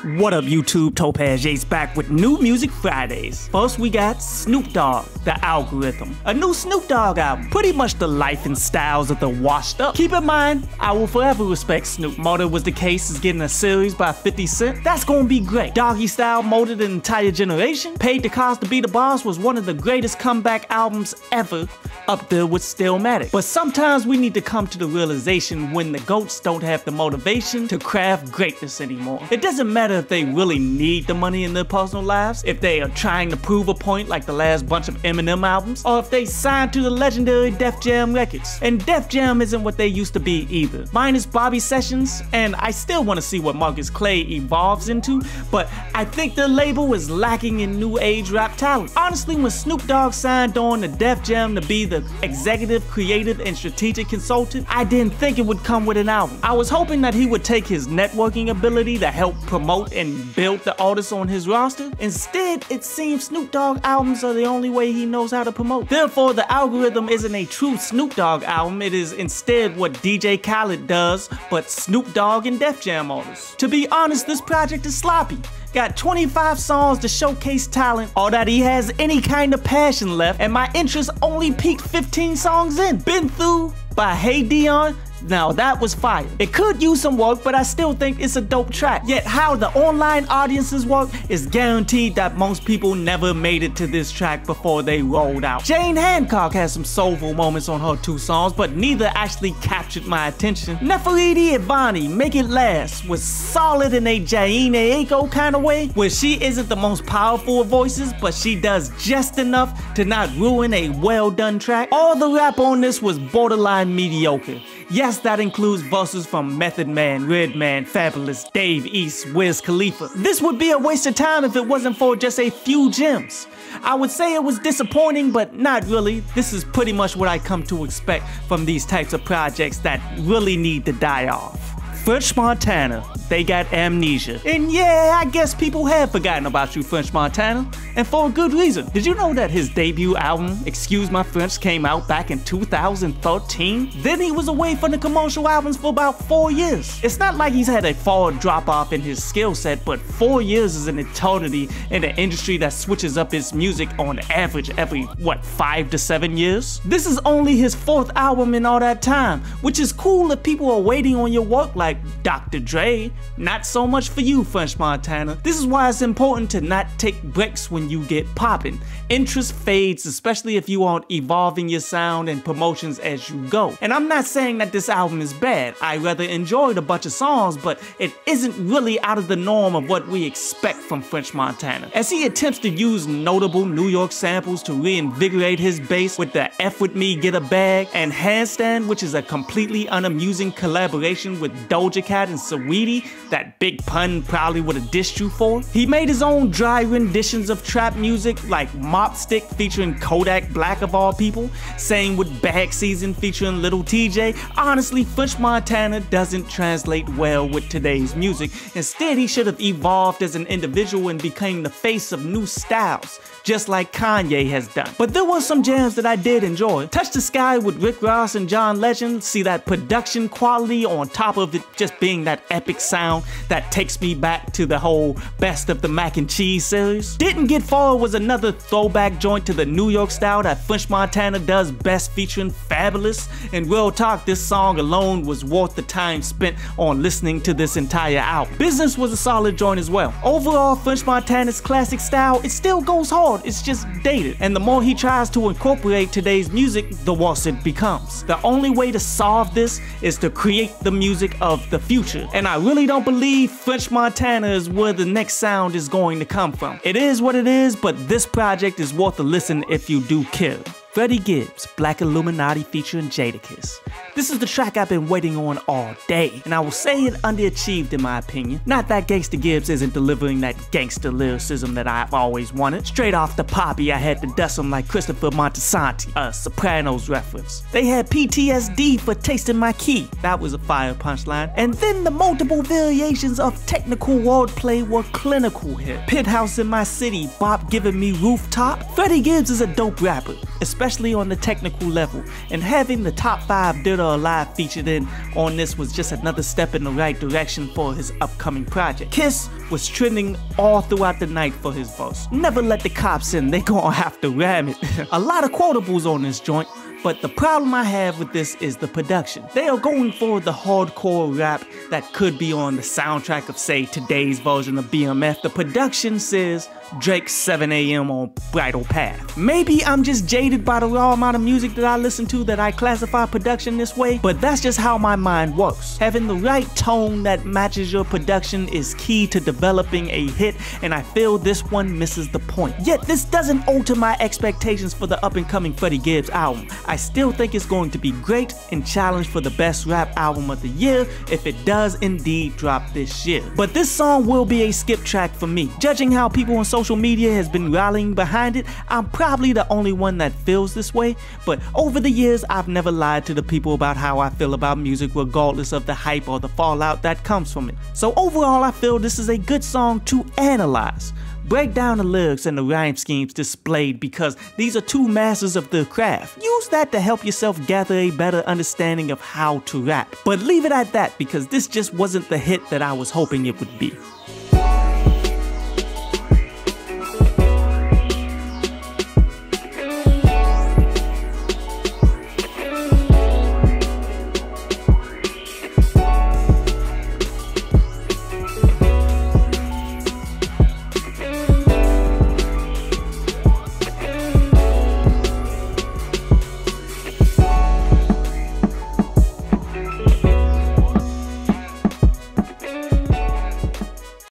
What up YouTube, Topaz Yates back with New Music Fridays. First we got Snoop Dogg, The Algorithm. A new Snoop Dogg album, pretty much the life and styles of the washed up. Keep in mind, I will forever respect Snoop. Murder Was the Case is getting a series by 50 Cent. That's gonna be great. Doggy Style molded an entire generation. Paid the Cost to Be the Boss was one of the greatest comeback albums ever, up there with Stillmatic. But sometimes we need to come to the realization when the GOATs don't have the motivation to craft greatness anymore. It doesn't matter if they really need the money in their personal lives, if they are trying to prove a point like the last bunch of Eminem albums, or if they signed to the legendary Def Jam Records. And Def Jam isn't what they used to be either. Minus Bobby Sessions, and I still want to see what Marcus Clay evolves into, but I think the label is lacking in new age rap talent. Honestly, when Snoop Dogg signed on to Def Jam to be the executive, creative, and strategic consultant, I didn't think it would come with an album. I was hoping that he would take his networking ability to help promote and build the artists on his roster. Instead, it seems Snoop Dogg albums are the only way he knows how to promote. Therefore, The Algorithm isn't a true Snoop Dogg album, it is instead what DJ Khaled does, but Snoop Dogg and Def Jam artists. To be honest, this project is sloppy. Got 25 songs to showcase talent, or that he has any kind of passion left, and my interest only peaked 15 songs in. Been Through by Hey Dion. Now that was fire. It could use some work, but I still think it's a dope track. Yet how the online audiences work is guaranteed that most people never made it to this track before they rolled out. Jane Hancock has some soulful moments on her 2 songs, but neither actually captured my attention. Nefertiti Ivani, Make It Last, was solid in a Jaine Aiko kind of way, where she isn't the most powerful of voices, but she does just enough to not ruin a well done track. All the rap on this was borderline mediocre. Yes, that includes verses from Method Man, Redman, Fabulous, Dave East, Wiz Khalifa. This would be a waste of time if it wasn't for just a few gems. I would say it was disappointing, but not really. This is pretty much what I come to expect from these types of projects that really need to die off. French Montana, they got Amnesia. And yeah, I guess people have forgotten about you, French Montana, and for a good reason. Did you know that his debut album, Excuse My French, came out back in 2013? Then he was away from the commercial albums for about 4 years. It's not like he's had a forward drop off in his skill set, but 4 years is an eternity in an industry that switches up its music on average every, what, 5 to 7 years? This is only his 4th album in all that time, which is cool if people are waiting on your work like Dr. Dre. Not so much for you, French Montana. This is why it's important to not take breaks when you get popping. Interest fades, especially if you aren't evolving your sound and promotions as you go. And I'm not saying that this album is bad. I rather enjoyed a bunch of songs, but it isn't really out of the norm of what we expect from French Montana. As he attempts to use notable New York samples to reinvigorate his bass with the F With Me Get a Bag and Handstand, which is a completely unamusing collaboration with Doja Cat and Saweetie that Big Pun probably would have dissed you for. He made his own dry renditions of trap music like Mop Stick featuring Kodak Black of all people, same with Bag Season featuring Little TJ. Honestly, French Montana doesn't translate well with today's music. Instead, he should have evolved as an individual and became the face of new styles, just like Kanye has done. But there were some jams that I did enjoy. Touch the Sky with Rick Ross and John Legend. See that production quality on top of it just being that epic sound that takes me back to the whole Best of the Mac and Cheese series. Didn't Get Far was another throwback joint to the New York style that French Montana does best, featuring Fabulous. And real talk, this song alone was worth the time spent on listening to this entire album. Business was a solid joint as well. Overall, French Montana's classic style, it still goes hard, it's just dated. And the more he tries to incorporate today's music, the worse it becomes. The only way to solve this is to create the music of the future. And I really don't believe French Montana is where the next sound is going to come from. It is what it is, but this project is worth a listen if you do care. Freddie Gibbs, Black Illuminati featuring Jadakiss. This is the track I've been waiting on all day, and I will say it underachieved in my opinion. Not that Gangsta Gibbs isn't delivering that gangster lyricism that I've always wanted. Straight off the poppy, I had to dust him like Christopher Montesanti, a Sopranos reference. They had PTSD for tasting my key. That was a fire punchline. And then the multiple variations of technical wordplay were clinical here. Penthouse in My City, Bob giving me rooftop. Freddie Gibbs is a dope rapper, especially on the technical level, and having the top 5 Dirt Alive featured in on this was just another step in the right direction for his upcoming project. Kiss was trending all throughout the night for his verse. Never let the cops in, they gonna have to ram it. A lot of quotables on this joint, but the problem I have with this is the production. They are going for the hardcore rap that could be on the soundtrack of, say, today's version of BMF. The production says Drake's 7 AM on Bridal Path. Maybe I'm just jaded by the raw amount of music that I listen to that I classify production this way, but that's just how my mind works. Having the right tone that matches your production is key to developing a hit, and I feel this one misses the point. Yet this doesn't alter my expectations for the up-and-coming Freddie Gibbs album. I still think it's going to be great and challenge for the best rap album of the year if it does indeed drop this year. But this song will be a skip track for me. Judging how people on social media has been rallying behind it, I'm probably the only one that feels this way, but over the years I've never lied to the people about how I feel about music regardless of the hype or the fallout that comes from it. So overall I feel this is a good song to analyze. Break down the lyrics and the rhyme schemes displayed because these are two masters of the craft. Use that to help yourself gather a better understanding of how to rap. But leave it at that because this just wasn't the hit that I was hoping it would be.